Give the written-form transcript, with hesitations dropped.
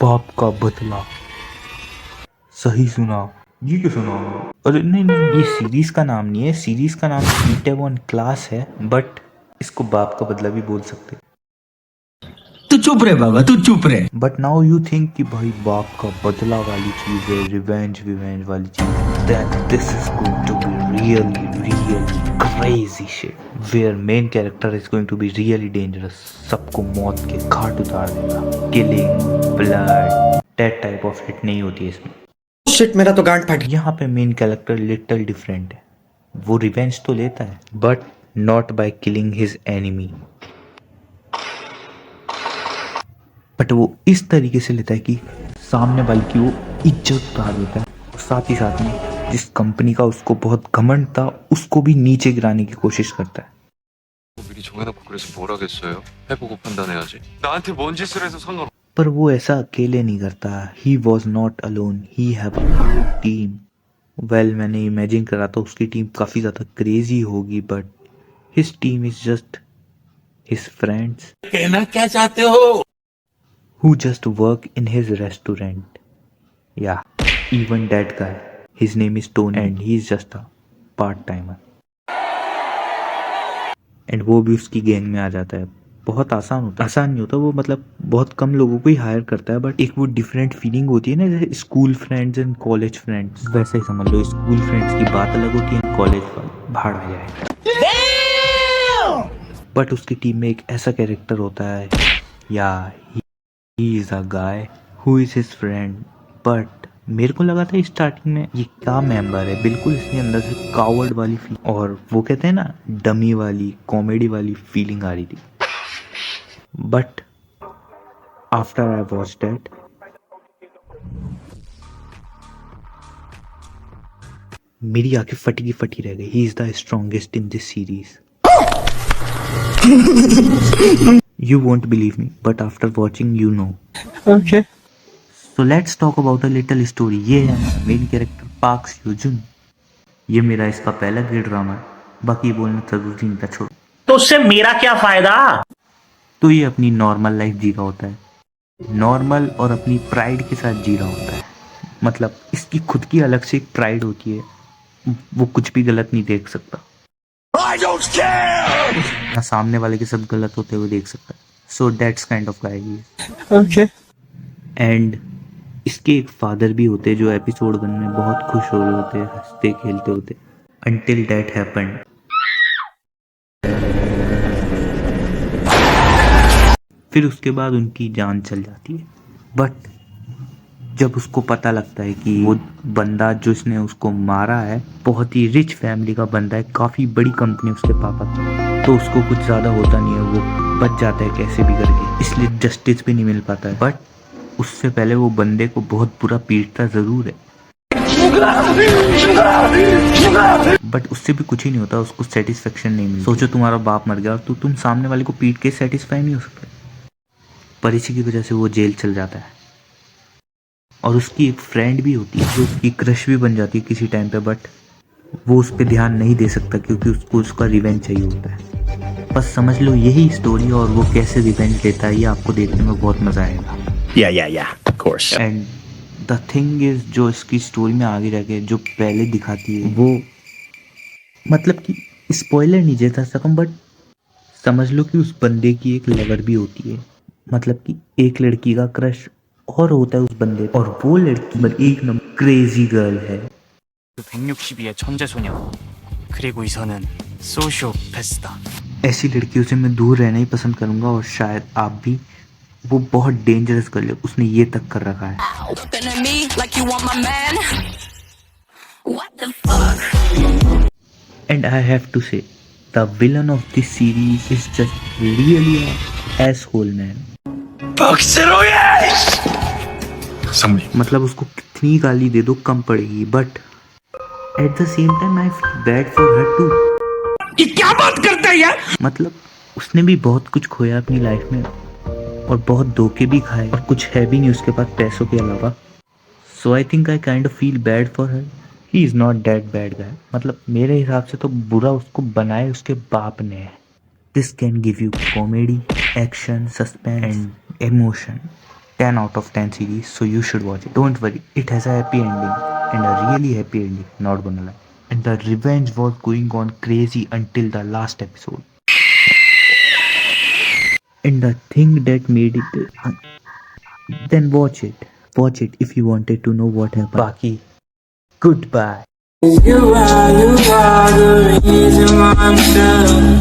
बाप का बदला। सही सुना। ये क्यों सुना? अरे नहीं नहीं, ये सीरीज का नाम नहीं है। सीरीज का नाम इटावॉन क्लास है, बट इसको बाप का बदला भी बोल सकते। तू चुप रहे बाबा, तू चुप रहे। बट नाउ यू थिंक कि भाई बाप का बदला वाली चीज है, रिवेंज विवेंज वाली चीज, then this is going to be really crazy shit, where main character is going to be really dangerous. सबको मौत के घाट उतार देगा। Killing, blood, that type of hit नहीं होती है इसमें। शिट, मेरा तो गांड फट गया। यहाँ पे मेन कैरेक्टर लिटिल डिफरेंट है। वो रिवेंज तो लेता है, but not by killing his enemy, but वो इस तरीके से लेता है कि सामने वाले की वो इज्जत उतार देता है। और साथ ही साथ में जिस कंपनी का उसको बहुत घमंड था, उसको भी नीचे गिराने की कोशिश करता है। 미리 정해놓고 그래서 뭘 하겠어요? 해보고 판단해야지. 나한테 뭔 짓을 해서 상관없어. पर वो ऐसा अकेले नहीं करता। He was not alone, he have a team. Well, मैंने इमेजिन करा था उसकी टीम काफ़ी ज़्यादा क्रेजी होगी, but his team is just his friends. कहना क्या चाहते हो? Who just work in his restaurant. Yeah, even that guy. His name is Tony and he is just a part-timer. And वो भी उसकी गैंग में आ जाता है। बहुत आसान होता है, आसान नहीं होता वो, मतलब बहुत कम लोगों को ही हायर करता है, बट एक वो डिफरेंट फीलिंग होती है ना, जैसे school friends and college friends, वैसे ही समझ लो। स्कूल फ्रेंड्स की बात अलग होती है, कॉलेज वाले भाड़ में जाए। बट उसकी टीम में एक ऐसा कैरेक्टर होता है, या He is a guy who is his friend, but मेरे को लगा था स्टार्टिंग में ये क्या मेंबर है, बिल्कुल इसके अंदर से कावर्ड वाली फील, और वो कहते हैं ना डमी वाली कॉमेडी वाली फीलिंग आ रही थी। But after I watch that, मेरी आंखें फटी की फटी रह गई। He is the strongest in this series. You won't believe me, but after watching you know. Okay. So let's talk about a little story. ये है मेन कैरेक्टर पार्क स्योजुन। ये मेरा इसका पहला ग्रेड ड्रामा है, बाकी बोलना जरूरी नहीं था, छोड़ो। तो उससे मेरा क्या फायदा? तो ये अपनी नॉर्मल लाइफ जी रहा होता है, नॉर्मल और अपनी प्राइड के साथ जी रहा होता है। मतलब इसकी खुद की अलग से एक प्राइड होती है, वो कुछ भी गलत नहीं देख सकता। I don't care. ना सामने वाले के साथ गलत होते हुए देख सकता है। So that's kind of guy he. Okay. And इसके एक फादर भी होते जो एपिसोड 1 में बहुत खुश हो रहे होते, हंसते खेलते होते, until that happened। फिर उसके बाद उनकी जान चल जाती है। बट जब उसको पता लगता है कि वो बंदा जो इसने उसको मारा है बहुत ही रिच फैमिली का बंदा है, काफ़ी बड़ी कंपनी उसके पापा की, तो उसको कुछ ज़्यादा होता नहीं है, वो बच जाता है कैसे भी करके, इसलिए जस्टिस भी नहीं मिल पाता है। बट उससे पहले वो बंदे को बहुत बुरा पीटता ज़रूर है, बट उससे भी कुछ ही नहीं होता, उसको सेटिस्फेक्शन नहीं मिलती। सोचो तुम्हारा बाप मर गया तो तुम सामने वाले को पीट के सेटिस्फाई नहीं हो सकते, पर इसी की वजह से वो जेल चल जाता है। और उसकी एक फ्रेंड भी होती है जो उसकी क्रश भी बन जाती है किसी टाइम पे, बट वो उस पर ध्यान नहीं दे सकता क्योंकि उसको उसका रिवेंज चाहिए होता है। बस समझ लो यही स्टोरी, और वो कैसे रिवेंज लेता है ये आपको देखने में बहुत मजा आएगा। Yeah, of course. And the thing is, जो इसकी स्टोरी में आगे जाके जो पहले दिखाती है वो, मतलब कि स्पॉइलर नहीं देता सकूं, बट समझ लो कि उस बंदे की एक लवर भी होती है, मतलब कि एक लड़की का क्रश और होता है उस बंदे, और वो लड़की एक नंबर क्रेजी गर्ल है। 162의 천재소녀 그리고 이선은 소시오패스다. ऐसी लड़कियों से मैं दूर रहना ही पसंद करूंगा, और शायद आप भी। वो बहुत डेंजरस गर्ल है, उसने ये तक कर रखा है। And I have to say the villain of this series is just really asshole man. मतलब उसको कितनी गाली दे दो कम पड़ेगी, but at the same time I feel bad for her too. ये क्या बात करता है यार? मतलब उसने भी बहुत कुछ खोया अपनी लाइफ में, और बहुत धोखे भी खाए, और कुछ है भी नहीं उसके पास पैसों के अलावा। So I think I kind of feel bad for her. He is not that bad guy, मतलब मेरे हिसाब से तो बुरा उसको बनाए उसके बाप ने है। This can give you comedy, action, suspense and emotion. 10 out of 10 series, so you should watch it. Don't worry, it has a happy ending, and a really happy ending, not gonna lie. And the revenge was going on crazy until the last episode. And the thing that made it, then watch it. Watch it if you wanted to know what happened. Baki, goodbye. You are the reason why I'm still